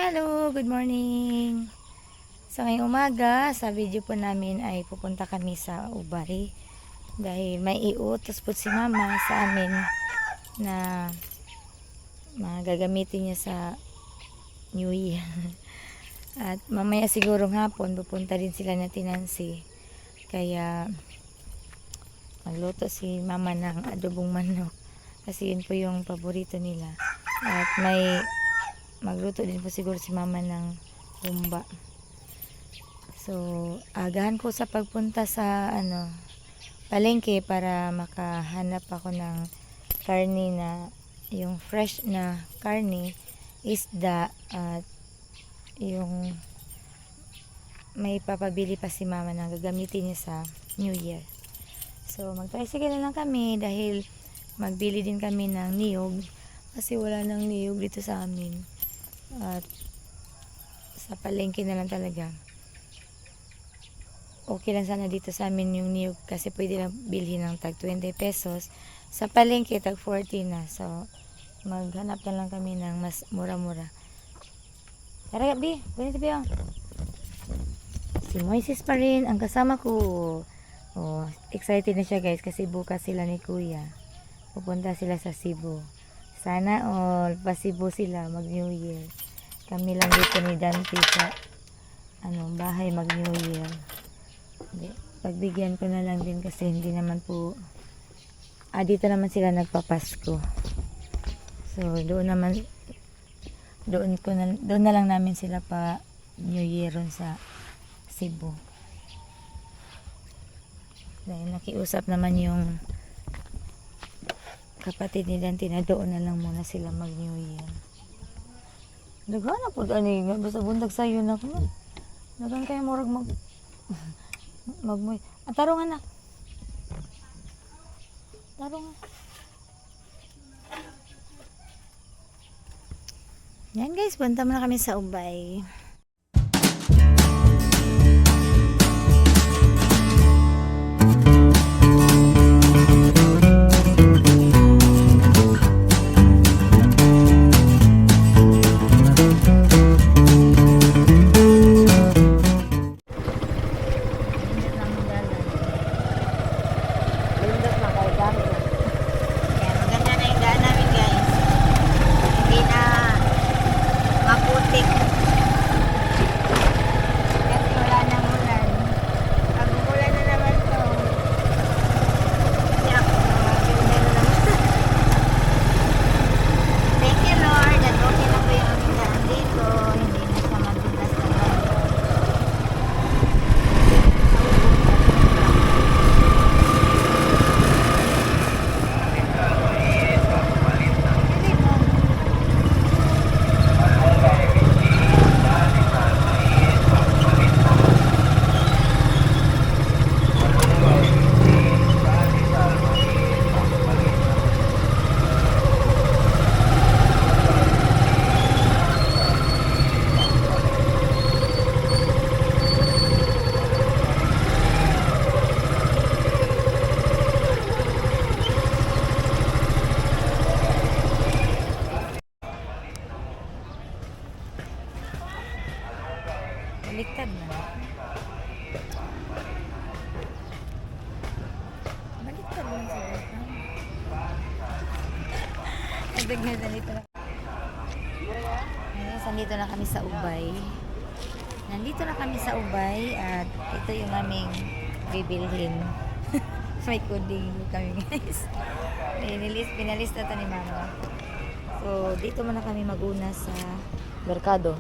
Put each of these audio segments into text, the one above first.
Hello, good morning. Sa ngayong umaga, sa video po namin ay pupunta kami sa Ubay dahil may iutos po si Mama sa amin na magagamitin niya sa New Year. At mamaya siguro hapon pupunta din sila na Tinansi. Kaya magluto si Mama ng adobong manok kasi yun po yung paborito nila. At may magluto din po siguro si Mama ng humba. So, agahan ko sa pagpunta sa palengke para makahanap ako ng karne na yung fresh na karne, isda at yung may papabili pa si Mama na gagamitin niya sa New Year. So, mag-tricycle na lang kami dahil magbili din kami ng niyog kasi wala nang niyog dito sa amin. At sa palengke na lang talaga. Okay lang sana dito sa amin yung niyog kasi pwede lang bilhin ng tag 20 pesos. Sa palengke tag 40 na. So maghanap na lang kami ng mas mura-mura. Tara gabi, ganito ba? Si Moises pa rin ang kasama ko. Oh, excited na siya guys kasi bukas sila ni Kuya. Pupunta sila sa Cebu. Sana all pa Cebu sila mag New Year. Kami lang dito ni Dante sa bahay mag New Year. Pagbigyan ko na lang din kasi hindi naman po dito naman sila nagpapasko. So doon na lang namin sila pa New Year sa Cebu. Dahil nakiusap naman yung kapatid ni Dante na doon na lang muna sila mag New Year. Nagana po ani nga basta bundag sayo na ko. Nagan kay murag magmoy. Tarong anak. Tarong. Yan guys, punta muna kami sa Ubay. Baliktad na. Baliktad lang sa bata. Nagdagnan na dito na. Ngayon, nandito na kami sa Ubay. Nandito na kami sa Ubay at ito yung aming bibilhin. May coding kami guys. Pinalista ito ni Mama. So, dito muna kami maguna sa merkado.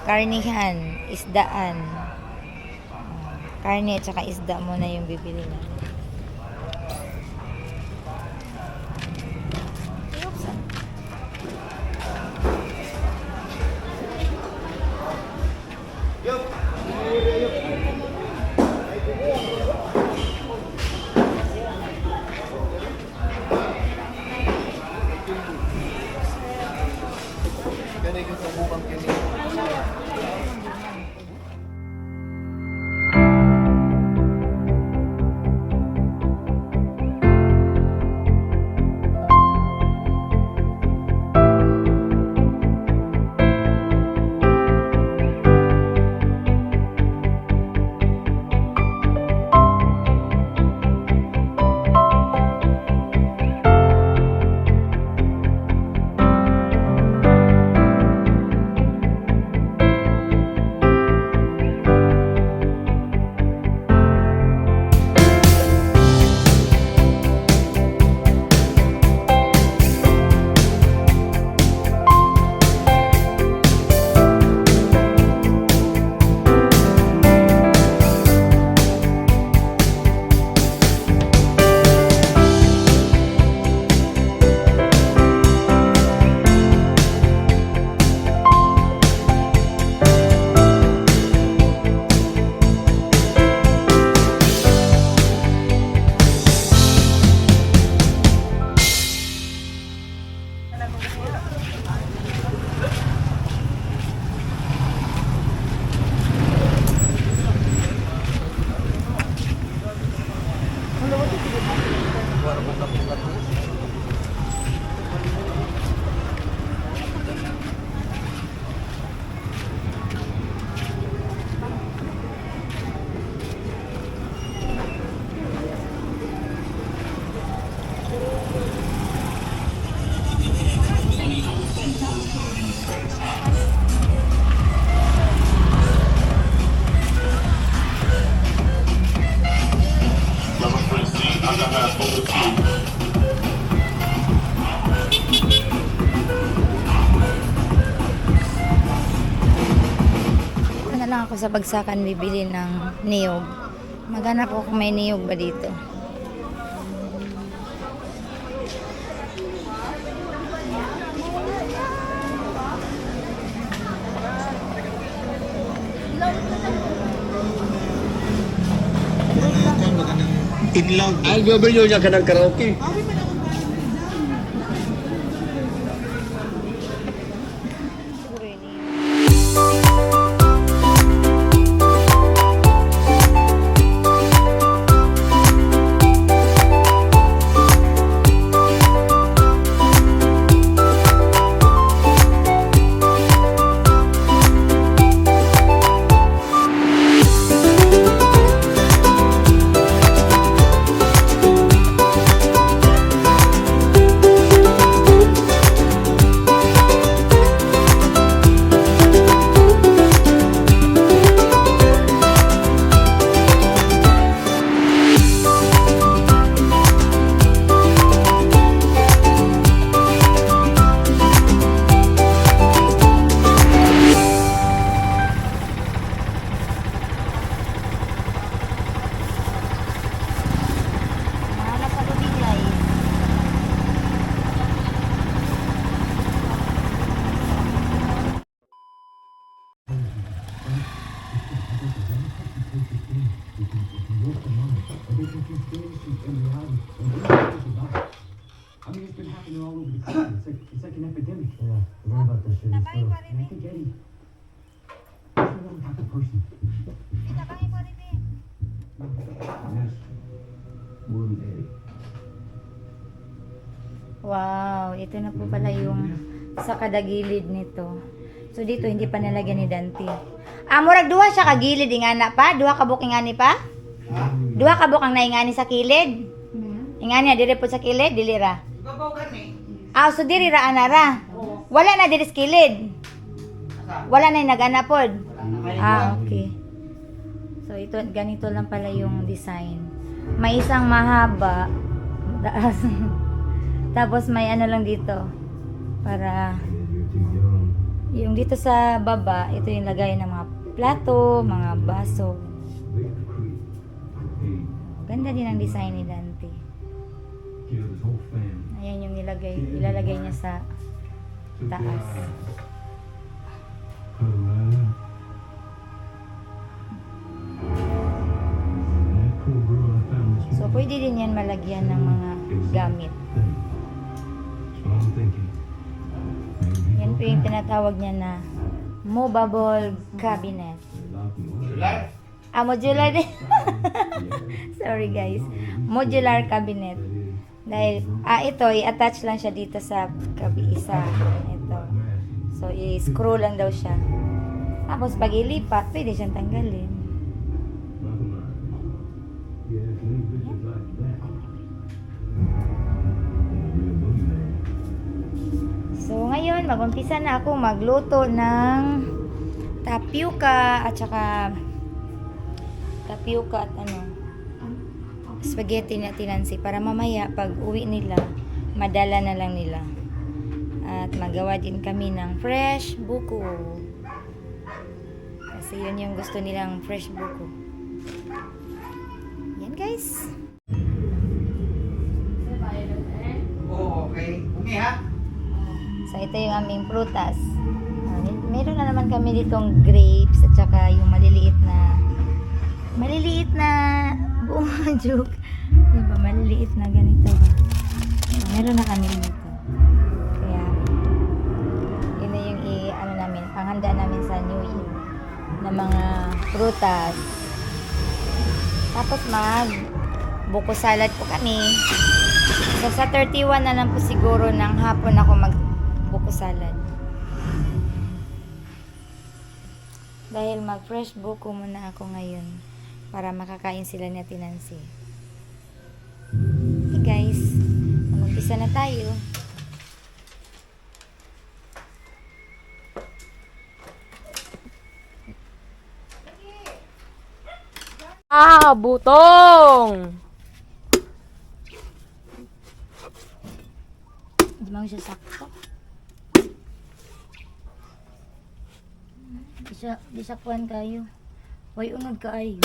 Karnihan, isdaan. Karne at saka isda muna yung bibili namin. Ganito sa bukang kini. lang ako sa bagsakan bibili ng niyog. Maghanap ako kung may niyog ba dito. Inlog. Ang gobyerno niya ka ng karaoke. Mahala sa lubig, guys. I mean, it's been happening all over the country. It's like an epidemic. Yeah, I read about that shit. And I think Eddie, he's a wrong type of person. Yes, more than Eddie. Wow, ito na po pala yung sa kadagilid nito. So dito hindi pa nalagyan ni Dante. Murag duha siya kagilid ingana pa, duha ka bukang ingani pa? Duha ka bukang naingani sa kilid. Ingani dire po sa kilid, dili ra. So diri ra anara. Wala na diri sa kilid. Wala na yung nag-ana pod. Okay. So ito ganito lang pala yung design. May isang mahaba. Tapos may ano lang dito para yung dito sa baba, ito yung lagay ng mga plato, mga baso. Ganda din ang design ni Dante. Ayan yung ilalagay niya sa taas. So pwede din yan malagyan ng mga gamit. Yan po yung tinatawag niya na movable cabinet. Modular din. Sorry guys. Modular cabinet. Dahil, ito, i-attach lang siya dito sa isa. Ito. So, i-screw lang daw siya. Tapos, pag ilipat, pwede siyang tanggalin. So, ngayon, mag-umpisa na ako magluto ng tapioca at saka tapioca at spaghetti na tinansi para mamaya pag uwi nila, madala na lang nila. At magawa din kami ng fresh buko. Kasi yun yung gusto nilang fresh buko. Yan guys. Oh, okay. Okay ha? So ito yung aming prutas. Meron na naman kami ditong grapes at saka yung maliliit na joke. Diba, maliliit na ganito ba? So, meron na kami dito. Kaya, yun na yung panghanda namin sa New Year na mga prutas. Tapos buko salad po kami. So, sa 31 na lang po siguro ng hapon ako buko salad. Dahil mag-fresh buko muna ako ngayon para makakain sila ni Ate Nancy. Hey guys, mag-umpisa na tayo. Butong! Hindi mo siya sakto. Di siya kuhan kayo. Way unod ka ay.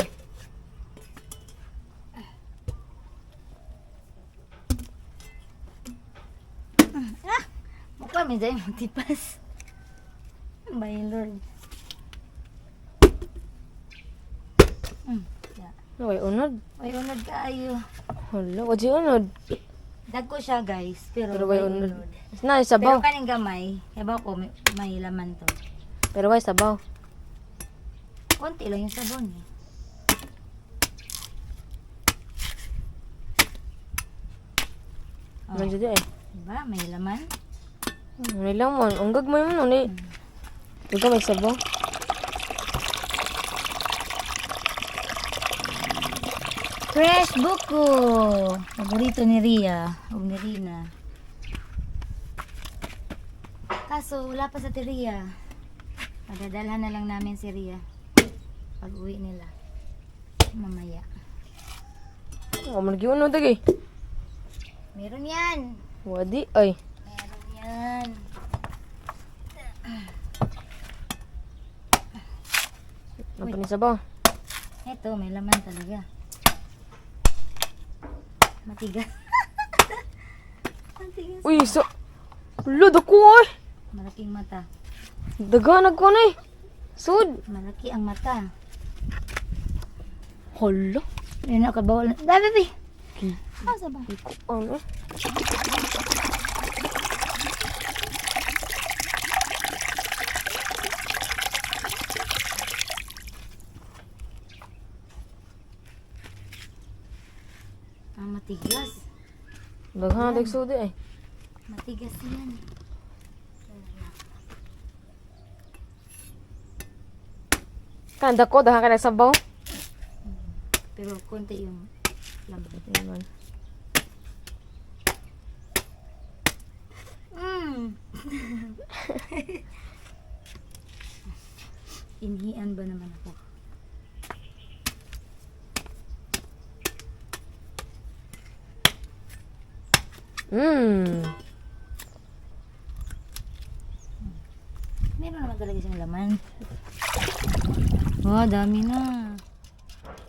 Ah! Mukha may dahil tipas. My Lord. Yeah. Way unod. Way unod ka ayo. Hala, wadi unod. Dagko siya guys, pero Pero way unod. Na Pero sabaw. kaning gamay, yabaw ko may laman to. Pero way sabaw. Konti lang yung sabon eh. Ano jud eh. Diba? May laman. Ano lang mo, ang gagmay mo nun eh. Huwag ka may sabaw. Fresh buko! Paborito ni Ria o ni Rina. Kaso wala pa sa Ria. Padadalhan na lang namin si Ria pag uwi nila. Mamaya. Ang man unod lagi. Meron yan! Wadi ay. Meron yan! Ano pa ni sabaw? Eto, may laman talaga. Matigas. Matigas. Uy, so... Hala, dako ay. Malaking mata. Daganag ko na eh. Sud. Malaki ang mata. Hala. Yun ako bawal. Dami, baby. Asa ba? Ano? Ang matigas. Daghanag sud eh. Matigas yan. Kanda ko daha ka nagsabaw. Pero konti yung laman. Naman. Inhian ba naman ako? Meron naman talaga siyang laman. Oh, dami na.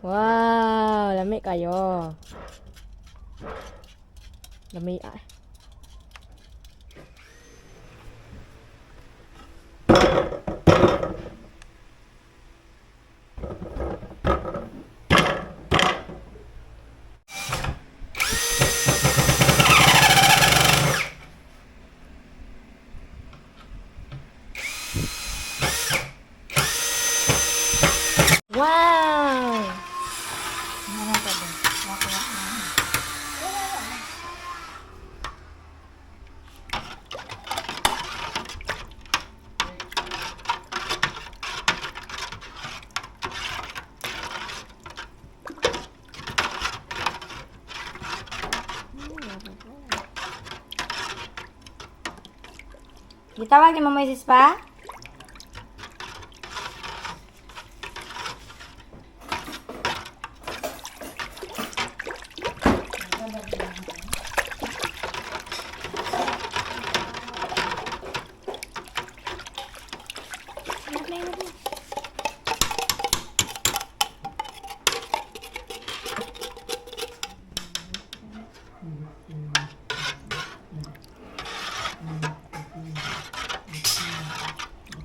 Wow, lami kayo. Lami ah. Wow! Meron pa ba? Nakuha na. Gitawag ni Mama Isis pa?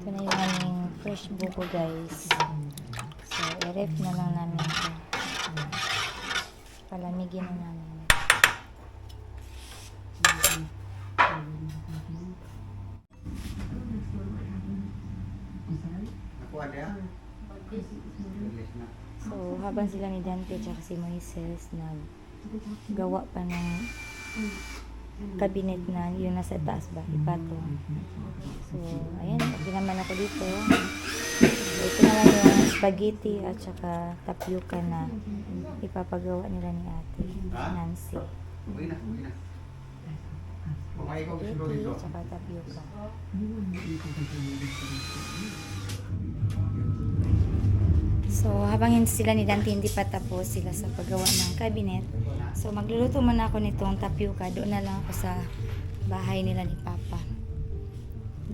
Ito na yung aming fresh buko guys. So, i-ref na lang namin ito. Palamigin na namin. Nakuha niya? Release na. So, habang sila ni Dante at si Moises naggawa pa ng cabinet na yung nasa taas ba, ipato. So, ayan, okay naman ako dito. So, ito na lang yung spaghetti at saka tapioca na ipapagawa nila ni ate Nancy. Uwi na, uwi na. Kumain ko siguro Spaghetti dito. at saka tapioca. So, habang hindi sila ni Dante hindi pa tapos sila sa paggawa ng cabinet. So, magluluto muna ako nitong tapioca. Doon na lang ako sa bahay nila ni Papa.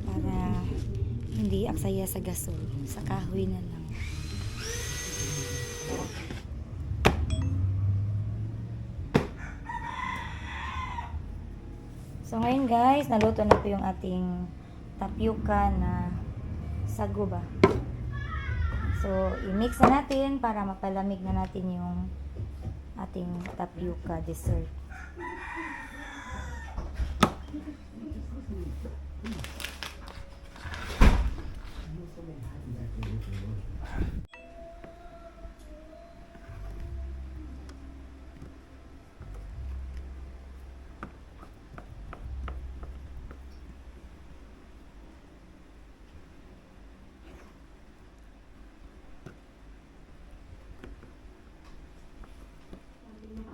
Para hindi aksaya sa gasol. Sa kahoy na lang. So ngayon guys, naluto na po yung ating tapioca na sago ba. So i-mix na natin para mapalamig na natin yung ating tapioca dessert.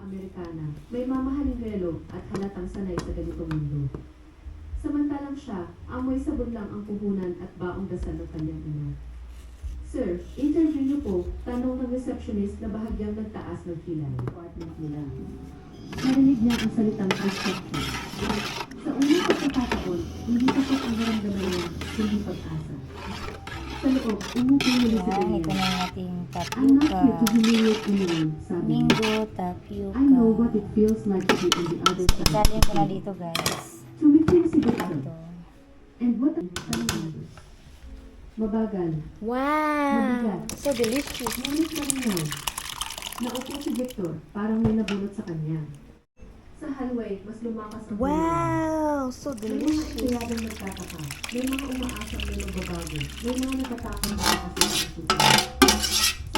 Amerikana, may mamahaling relo at halatang sanay sa ganitong mundo. Samantalang siya, amoy sabon lang ang puhunan at baong dasal ng kanyang ina. Sir, interview niyo po, tanong ng receptionist na bahagyang nagtaas ng kilay. Apartment nila. Narinig niya ang salitang construction. Sa unang pagkakataon, hindi tapos ang naramdaman niya, hindi pag-asa. Sa loob, umupo muli sa Yan, ito kanya. na yung ating I'm not tapioca. here to humiliate anyone, sabi niya. Mingo I know what tapioca. it feels like to be on the other side. Isalin ko na dito guys. Tumiting si Victor. Ito. And what ang mabagal. Wow! So delicious. Ngunit maringaw. Naupo si Victor, parang may nabunot sa kanya. Sa hallway, mas lumakas ang hulahan. Wow! So May mga delicious. itinadang nagtataka. May mga umaasang may magbabago. May mga natatakang makakasama ang susunod.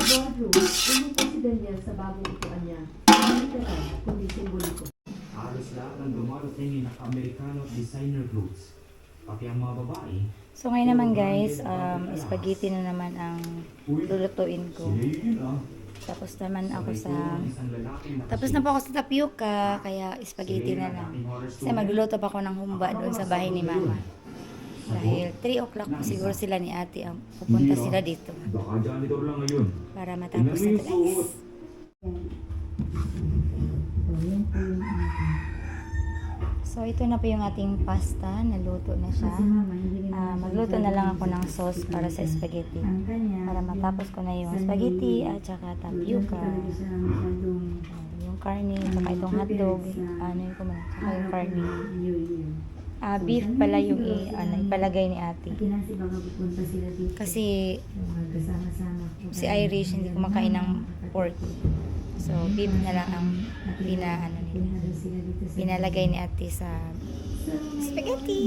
Sa boardroom, umupo si Daniel sa bagong upuan niya. Hindi literal, kundi simboliko. Halos lahat ng dumarating ay naka-Amerikano at designer clothes. Pati ang mga babae. So ngayon naman guys, spaghetti na naman ang lulutuin ko. Sila yun ah. Tapos naman ako sa... Isang lalaki na Tapos na po ako sa tapioca, kaya spaghetti na lang. Kasi magluluto pa ako ng humba doon sa bahay ni mama. Dahil 3 o'clock po siguro sila ni ate ang pupunta sila dito. Baka janitor lang ngayon. Para matapos na ito guys. So ito na po yung ating pasta, naluto na siya. Magluto na lang ako ng sauce para sa spaghetti. Para matapos ko na yung spaghetti at saka tapioca. Yung karne, saka itong hotdog. Ano yung kumana, saka yung karne. Beef pala yung ipalagay ni ate. Kasi si Irish hindi kumakain ng pork. So beef na lang ang pinalagay ni ate sa spaghetti.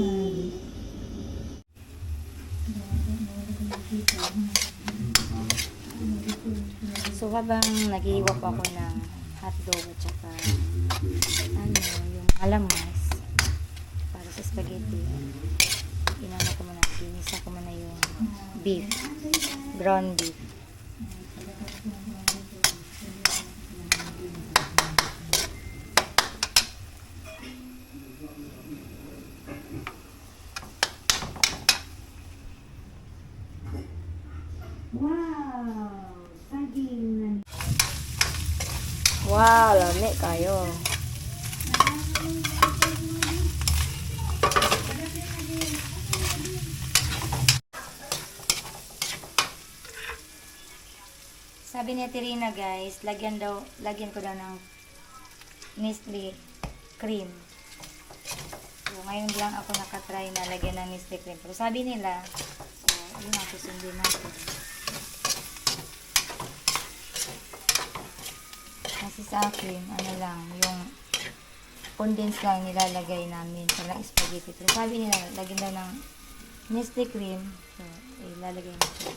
So habang naghihiwa pa ako ng hotdog at saka yung alamas para sa spaghetti, ginisa ko muna yung beef, ground beef. Wow! Lami kayo. Sabi ni Terina guys, lagyan ko daw ng Nestle cream. So ngayon lang ako nakatry na lagyan ng Nestle cream. Pero sabi nila, so yun ang susundin natin. Kasi sa akin, ano lang, yung condensed lang nilalagay namin sa spaghetti. Pero sabi nila, lagyan daw ng Nestle cream. So, ilalagay natin.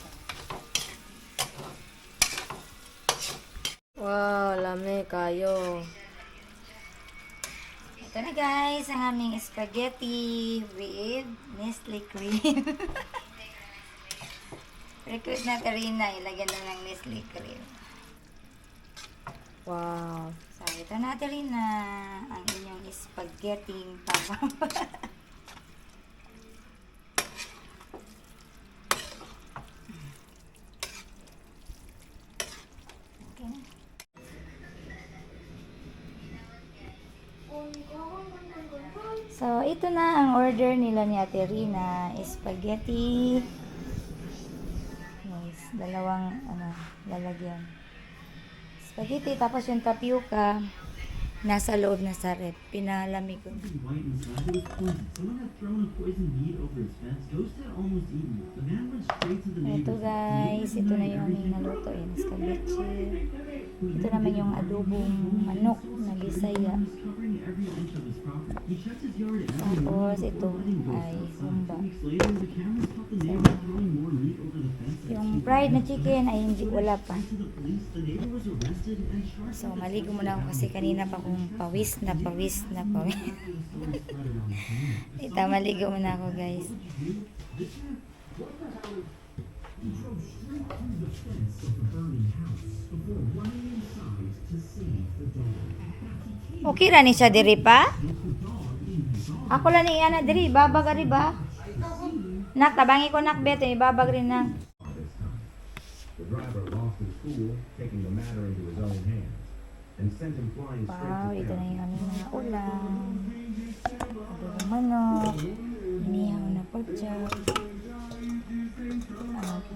Wow! Lami kayo. Ito na guys, ang aming spaghetti with Nestle cream. Request na Terina, ilagyan lang ng Nestle cream. Wow! So, ito na Terina, ang inyong spaghetti papa. Okay na. So, ito na ang order nila ni Ate Rina, spaghetti. Yes, dalawang lalagyan. Spaghetti, tapos yung tapioca nasa loob na sa rep. Pinalamig ko. White inside, it was poison. Someone had thrown a poisoned meat over his fence. Ghost had almost eaten it. The man went straight to the Ito neighbor's. guys, ito na yung aming naluto. Escabeche. Ito naman yung adobong manok na bisaya. Covering every inch of his property. He checked his yard every Tapos morning ito before letting ghosts ay outside. humba. 2 weeks later, the cameras caught the neighbor throwing more meat over the fence. Yung fried na chicken ay hindi, wala pa. To the police, the neighbor was arrested and charged. So maligo muna ako kasi kanina pa akong pawis na pawis. Ito, maligo muna ako guys. Okay ra ni siya diri pa? Ako lang ni ana diri, babag ari ba? Nak, tabangi ko nak beto, ibabag rin na. The driver lost his cool, taking the matter into his own hands, and sent him flying Wow, straight ito to na town. yung aming mga ulam. Adobong manok, inihaw na pork chop,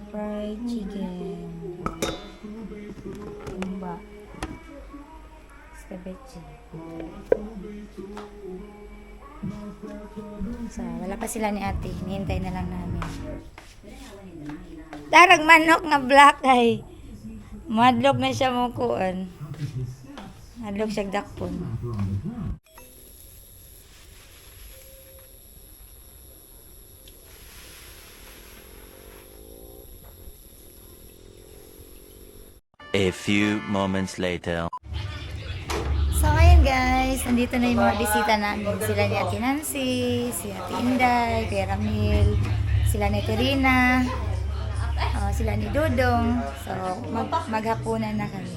fried chicken, umba, escabeche. So, wala pa sila ni ate. Hinihintay na lang namin. Darag manok nga black ay. Madlog na siya mo kuan. Madlog siya dakpon. A few moments later. So, ngayon guys, nandito na yung mga bisita namin. Sila ni Ate Nancy, si Ate Inday, Kuya Ramil, sila ni Terina, sila ni Dudong. So, maghapunan na kami.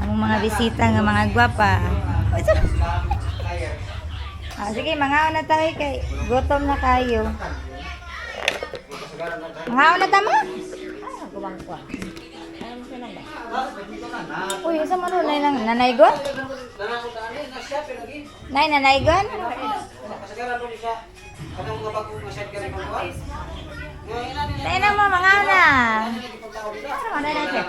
Ang mga bisita nga mga gwapa. Sige, mga na tayo kay gutom na kayo. Mga na tama? Gumang ko. Uy, isa man rin lang nanaygon? Nay, nanaygon? Tayo na mo, mga na. Ano na natin?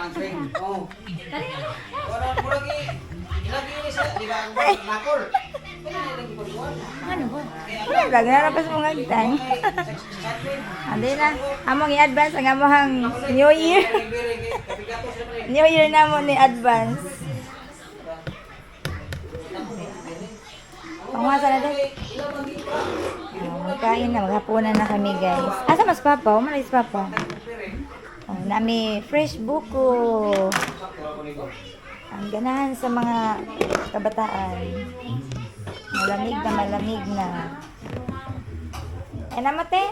Ano ba? Wala, nagarapas mo ngagtan. Andi na, among i-advance ang among New Year. New Year na mo ni advance. Pangwasa na din. Magkain na, maghapunan na kami guys. Asa mas papa? Umalis papa. Nami fresh buko. Ang ganahan sa mga kabataan. Malamig na. Eh namate?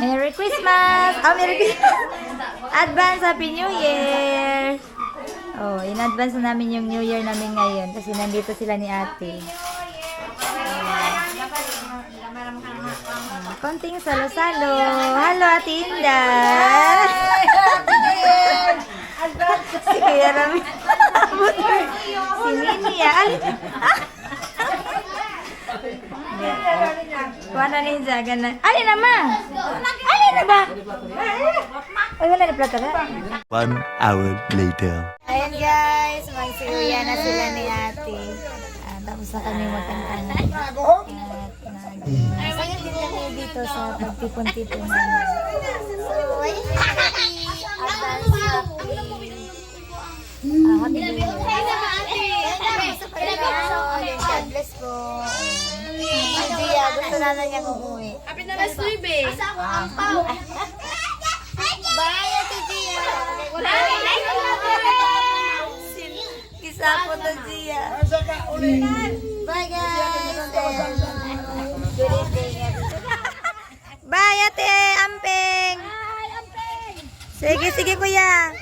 Merry Christmas! Oh, Merry Christmas! Advance Happy New Year! Oh, in-advance na namin yung New Year namin ngayon kasi nandito sila ni ate. Konting salo-salo. Hello, Ate Inday! Si Kuya Rami. Si Ninia. Kuha na ninja. Alin na ma? Alin na ba? Uy, wala na plata ka. 1 hour later. Ayan guys, magsiuya na sila ni ate. Tapos na kami magkantahan. Masaya din kami dito sa pagtipon-tipon namin. So, ayun na happy advance happy New Year. God bless po. Dia, gusto na niya umuwi. Happy na last week, eh. Bye, Ate Gia. Kisapo na Gia. Bye, guys. Good evening. Bye, Ate Amping. Sige, kuya.